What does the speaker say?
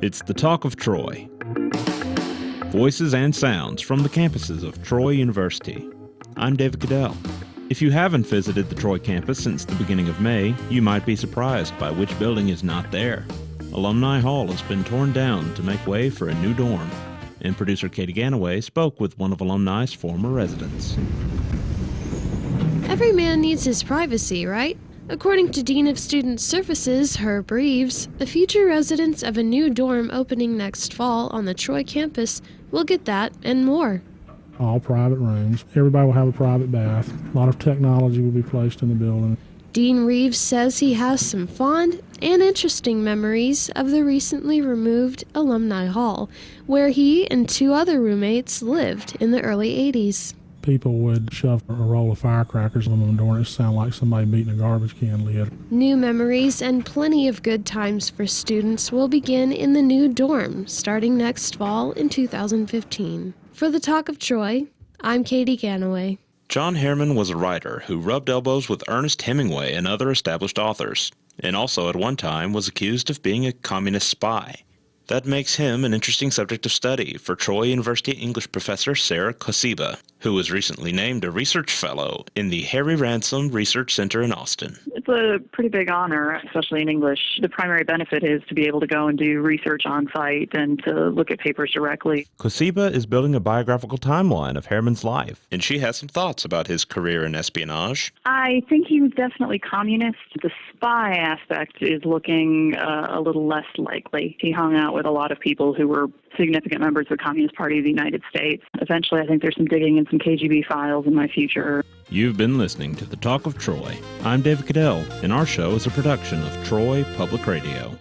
It's the Talk of Troy. Voices and sounds from the campuses of Troy University. I'm David Caddell. If you haven't visited the Troy campus since the beginning of May, you might be surprised by which building is not there. Alumni Hall has been torn down to make way for a new dorm, and producer Katy Ganaway spoke with one of alumni's former residents. Every man needs his privacy, right? According to Dean of Student Services, Herb Reeves, the future residents of a new dorm opening next fall on the Troy campus will get that and more. All private rooms. Everybody will have a private bath. A lot of technology will be placed in the building. Dean Reeves says he has some fond and interesting memories of the recently removed Alumni Hall, where he and two other roommates lived in the early 80s. People would shove a roll of firecrackers on the door and it sounded like somebody beating a garbage can lid. New memories and plenty of good times for students will begin in the new dorm starting next fall in 2015. For the Talk of Troy, I'm Katy Ganaway. John Herrmann was a writer who rubbed elbows with Ernest Hemingway and other established authors, and also at one time was accused of being a communist spy. That makes him an interesting subject of study for Troy University English professor Sara, who was recently named a research fellow in the Harry Ransom Research Center in Austin. It's a pretty big honor, especially in English. The primary benefit is to be able to go and do research on site and to look at papers directly. Kosiba is building a biographical timeline of Herrmann's life, and she has some thoughts about his career in espionage. I think he was definitely communist. The spy aspect is looking a little less likely. He hung out with a lot of people who were significant members of the Communist Party of the United States. Eventually, I think there's some digging in some KGB files in my future. You've been listening to The Talk of Troy. I'm David Caddell, and our show is a production of Troy Public Radio.